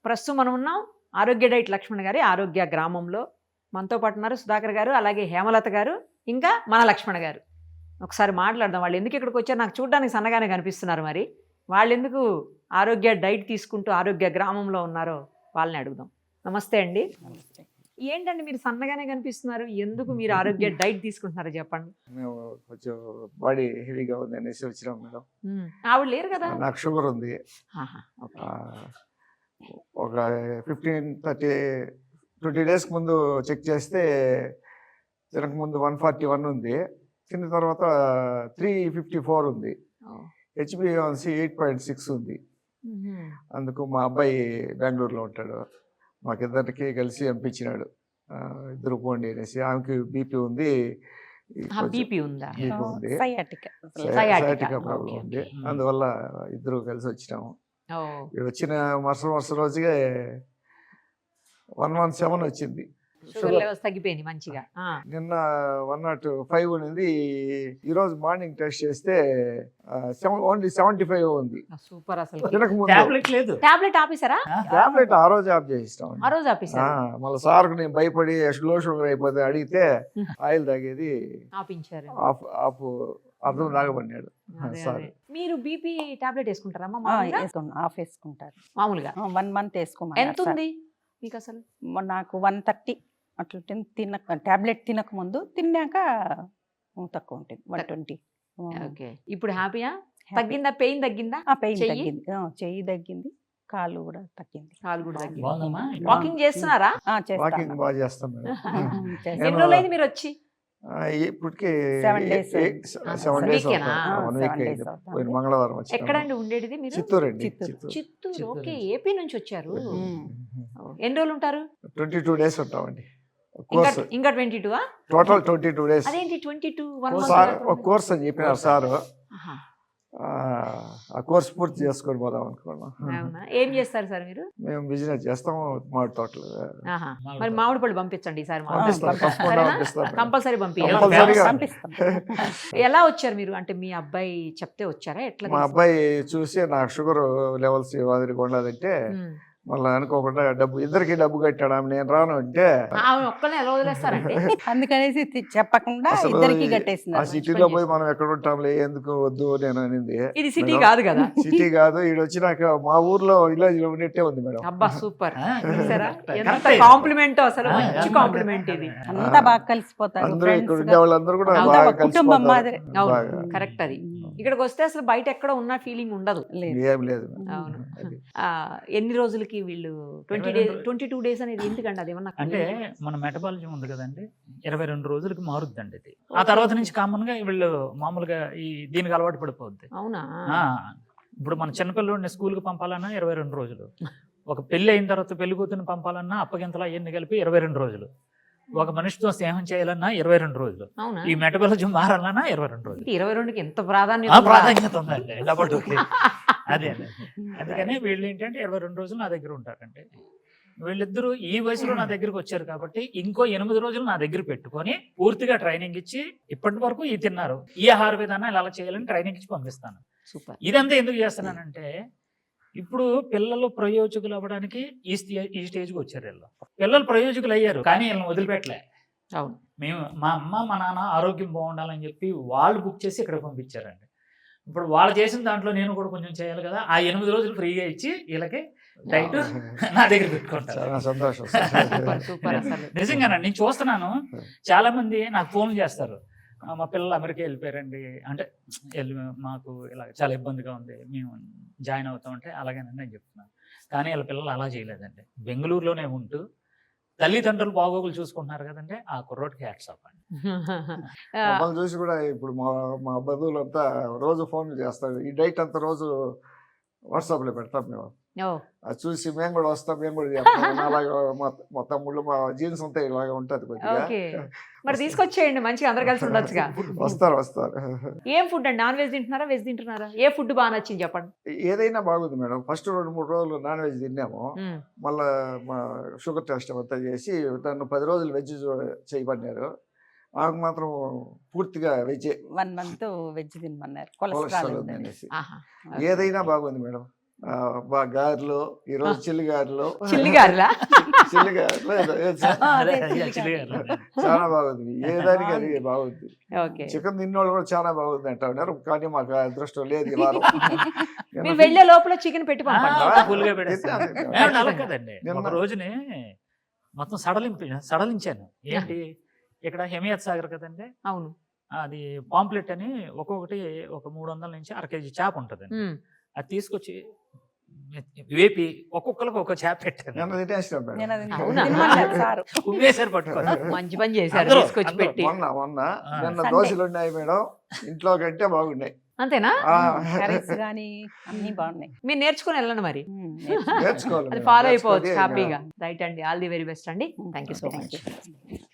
ప్రస్తుతం మనం ఉన్నాం ఆరోగ్య డైట్ లక్ష్మణ్ గారి ఆరోగ్య గ్రామంలో. మనతో పాటు ఉన్నారు సుధాకర్ గారు, అలాగే హేమలత గారు, ఇంకా మన లక్ష్మణ్ గారు. ఒకసారి మాట్లాడదాం. వాళ్ళు ఎందుకు ఇక్కడికి వచ్చారు? నాకు చూడడానికి సన్నగానే కనిపిస్తున్నారు. మరి వాళ్ళు ఎందుకు ఆరోగ్య డైట్ తీసుకుంటూ ఆరోగ్య గ్రామంలో ఉన్నారో వాళ్ళని అడుగుదాం. నమస్తే అండి. ఏంటండి మీరు సన్నగానే కనిపిస్తున్నారు, ఎందుకు మీరు ఆరోగ్య డైట్ తీసుకుంటున్నారో చెప్పండి. మేము కొంచెం బాడీ హెవీగా ఉంది అనేసి వచ్చినాం మేడం. ఆవిడ లేరు కదా. నాకు షుగర్ ఉంది. ఒక 20 డేస్ ముందు చెక్ చేస్తే తినక ముందు 141 ఉంది, తిన్న తర్వాత 354 ఉంది. HbA1c 8.6 ఉంది. అందుకు మా అబ్బాయి బెంగళూరులో ఉంటాడు, మాకిద్దరికి కలిసి పంపించినాడు. ఇద్దరు పోండి అనేసి. ఆమెకి బీపీ ఉంది, సయాటికా ప్రాబ్లం ఉంది. అందువల్ల ఇద్దరు కలిసి వచ్చినాము. వచ్చిన మరుసటి రోజుగా 117 వచ్చింది. షుగర్ లెవెల్స్ తగ్గిపోయింది మంచిగా. నిన్న 105 ఉన్నది. ఈ రోజు మార్నింగ్ టెస్ట్ చేస్తే ఓన్లీ 75 ఉంది. సూపర్. అసలు టాబ్లెట్ ఆపేసారా? టాబ్లెట్ ఆ రోజు ఆఫ్ చేసిస్తాం. ఆ రోజు ఆపేసారా? మళ్ళీ సార్కు నేను భయపడి లో షుగర్ అయిపోతే అడిగితే ఆయిల్ తాగేది ఆపించారు. ఆఫ్ అర్థం తాగబడినాడు సార్. మీరు బీపీ టాబ్లెట్ వేసుకుంటారా? ఆఫ్ వేసుకుంటారు మామూలుగా 1 మంత్ వేసుకోమని. ఎంత ఉంది మీకు అసలు? నాకు 130 అట్లా టాబ్లెట్ తినక ముందు, తిన్నాక తక్కువ ఉంటుంది 120. ఓకే. ఇప్పుడు హ్యాపీయా? తగ్గిందా? పెయిన్ తగ్గిందా? పెయిన్ తగ్గింది, చెయ్యి తగ్గింది, కాలు కూడా తగ్గింది. కాలు కూడా తగ్గింది. వాకింగ్ చేస్తున్నారా? వాకింగ్ బాగా చేస్తాం మేడం. ఎన్ని రోజులైంది మీరు వచ్చి? ఇప్పటికి 7 days. 7 days పోయిన మంగళవారం వచ్చి. ఎక్కడండి ఉండేది మీరు? చిత్తూరు అండి. చిత్తూరు. ఓకే. ఏపీ నుంచి వచ్చారు. ఎన్ని రోజులు ఉంటారు? 22 days ఉంటామండి. ఇంకా 22? Total 22 days. అదేంటి 22? ఒక కోర్స్ అని చెప్పినారు సార్. ఆ కోర్స్ పూర్తి చేసుకొని పోదాం అనుకున్నాం. ఏం చేస్తారు సార్ మీరు? మేము బిజినెస్ చేస్తాము, మామిడి తోటలు. మరి మామిడి పళ్ళు పంపించండి ఈసారి. కంపల్సరీ ఎలా వచ్చారు మీరు? అంటే మీ అబ్బాయి చెప్తే వచ్చారా? ఎట్లా? మా అబ్బాయి చూసి నాకు షుగర్ లెవెల్స్ మాదిరిగా ఉండదంటే మళ్ళీ అనుకోకుండా ఇద్దరికి డబ్బు కట్టాడు. నేను రాను అంటే ఒక్కనే ఎలా వదిలేస్తారండి? అందుకనేసి చెప్పకుండా ఇద్దరికి కట్టేసిన. ఆ సిటీలో పోయి మనం ఎక్కడ ఉంటాంలే, ఎందుకు వద్దు నేను అనింది. ఇది సిటీ కాదు కదా. సిటీ కాదు. ఈడ వచ్చినాక మా ఊర్లో విలేజ్ లో ఉన్నట్టే ఉంది మేడం. అబ్బా సూపర్. కాంప్లిమెంట్, అసలు మంచి కాంప్లిమెంట్. ఇది అంతా బాగా కలిసిపోతారు. అందరూ ఇక్కడ ఉండే వాళ్ళందరూ కూడా బాగా కలిసిపోతారు. కరెక్ట్. అది ఇక్కడికి వస్తే అసలు బయట ఎక్కడ ఉన్న ఫీలింగ్ ఉండదు. ఏం లేదు. అవును. ఎన్ని రోజులకి వీళ్ళు 22 days అనేది ఎందుకండి? అది ఏమన్నా అంటే మన మెటబాలజీ ఉంది కదండి, 22 రోజులకి మారుద్దండి ఇది. ఆ తర్వాత నుంచి కామన్ గా వీళ్ళు మామూలుగా దీనికి అలవాటు పడిపోద్ది. అవునా? ఇప్పుడు మన చిన్నపిల్లడిని స్కూల్కి పంపాలన్నా 22 రోజులు, ఒక పెళ్లి అయిన తర్వాత పెళ్లి కూతురిని పంపాలన్నా అప్పగింతలా ఎన్ని కలిపి 22 రోజులు, ఒక మనిషితో స్నేహం చేయాలన్నా 22 రోజులు, ఈ మెటబాలజీ మారాలన్నా 22 రోజులు. 22కి ఎంత ప్రాధాన్యత ఉందండి డబ్బుకి. అదే అందుకని వీళ్ళు ఏంటంటే 22 రోజులు నా దగ్గర ఉంటారండి. వీళ్ళిద్దరూ ఈ వయసులో నా దగ్గరికి వచ్చారు కాబట్టి ఇంకో 8 రోజులు నా దగ్గర పెట్టుకొని పూర్తిగా ట్రైనింగ్ ఇచ్చి, ఇప్పటి వరకు ఈ తిన్నారు, ఈ ఆహార విధానం ఇలా చేయాలని ట్రైనింగ్ ఇచ్చి పంపిస్తాను. ఇదంతా ఎందుకు చేస్తున్నానంటే ఇప్పుడు పిల్లలు ప్రయోజకులు అవ్వడానికి ఈ స్టేజ్కి వచ్చారు. వీళ్ళు పిల్లలు ప్రయోజకులు అయ్యారు కానీ వీళ్ళని వదిలిపెట్టలే. అవును. మేము మా అమ్మ మా నాన్న ఆరోగ్యం బాగుండాలని చెప్పి వాళ్ళు బుక్ చేసి ఇక్కడ పంపించారండి. ఇప్పుడు వాళ్ళు చేసిన దాంట్లో నేను కూడా కొంచెం చేయాలి కదా. ఆ 8 రోజులు ఫ్రీగా ఇచ్చి వీళ్ళకి డైట్ నా దగ్గర పెట్టుకుంటారు. సంతోషం. నిజంగానండి, నేను చూస్తున్నాను చాలా మంది నాకు ఫోన్ చేస్తారు, మా పిల్లలు అమెరికా వెళ్ళిపోయారండి, అంటే మాకు ఇలా చాలా ఇబ్బందిగా ఉంది, మేము జాయిన్ అవుతామంటే అలాగేనండి అని చెప్తున్నాను. కానీ వాళ్ళ పిల్లలు అలా చేయలేదండి. బెంగళూరులోనే ఉంటూ తల్లిదండ్రులు బాగోగులు చూసుకుంటున్నారు కదంటే ఆ కుర్రోడికి హ్యాట్స్ ఆఫ్ అండి. మమ్మల్ని చూసి కూడా ఇప్పుడు మా బంధువులంతా రోజు ఫోన్ చేస్తారు. ఈ డైట్ అంతా రోజు వాట్సాప్లో పెడతాం మేము. అది చూసి మేము కూడా వస్తాం, మేము కూడా చేస్తాం. అలాగే మా తమ్ముళ్ళు, మా జీన్స్ అంతా ఇలాగే ఉంటుంది కొద్దిగా. మరి తీసుకొచ్చేయండి, మంచిగా అందరు కలిసి ఉండొచ్చుగా. వస్తారు. ఏం ఫుడ్ అండి? నాన్ వెజ్ తింటున్నారా, వెజ్ తింటున్నారా? ఏ ఫుడ్ బాగా నచ్చింది చెప్పండి. ఏదైనా బాగుంది మేడం. ఫస్ట్ 2-3 రోజులు నాన్ వెజ్ తిన్నాము, మళ్ళా మా షుగర్ టెస్ట్ అంతా చేసి నన్ను 10 రోజులు వెజ్ చేయమన్నారు. నాకు మాత్రం పూర్తిగా వెజ్. 1 month వెజ్ తినమన్నారు. కొలెస్ట్రాల్ ఉంది అనేసి. ఏదైనా బాగుంది మేడం. గారెలు ఈరోజు చిల్లి గారెలు చిల్లిగారులా చిల్లి గారెలు అదే, అదే, అదే, చిల్లిగారెలు. చిల్లిగారెలు. చాలా బాగుంది ఏ దానికి అది బాగుంది. ఓకే. చికెన్ తిన్నోళ్ళు కూడా చాలా బాగుంది అంటా ఉన్నారు కానీ మాకు ఆ అదృష్టం లేదు ఈ వారం. మీరు వెళ్ళే లోపల చికెన్ పెట్టి పంపండి. full గా పెట్టేస్తాను. ఏమంటే అలా కదండి, నిన్న- ఒక రోజునే మొత్తం సడలించాను. ఏంటి ఇక్కడ హిమయత్ సాగర్ కదండి, అవును. అది పాంప్లెట్ అని ఒక్కొక్కటి ఒక 300 నుంచి 1 కేజీ చేప ఉంటుందండి. ఉమ్. అది తీసుకొచ్చి వేపి ఒక్కొక్కరికి ఒక చేప పెట్టాను. నిన్న తినేసినాం మేడం. నేను అది అవునా? తినమన్నారు సారు. ఉమ్మేశారు పట్టుకొని. మంచి పని చేశారు అందరూ, తీసుకొచ్చి అందరూ. పెట్టి. మొన్న ఆ. నిన్న సండే. దోశలు ఉన్నాయి మేడం, ఇంట్లో కంటే బాగున్నాయి. అంతేనా? ఆ, కర్రీస్ కానీ అన్ని బాగున్నాయి. మీరు నేర్చుకుని వెళ్ళండి మరి. నేర్చుకోవాలి అది మేడం. ఫాలో అయిపోవచ్చు నేర్చుకొని హ్యాపీగా. రైట్ అండి, ఆల్ ది వెరీ బెస్ట్ అండి. Thank you so Thank much. you.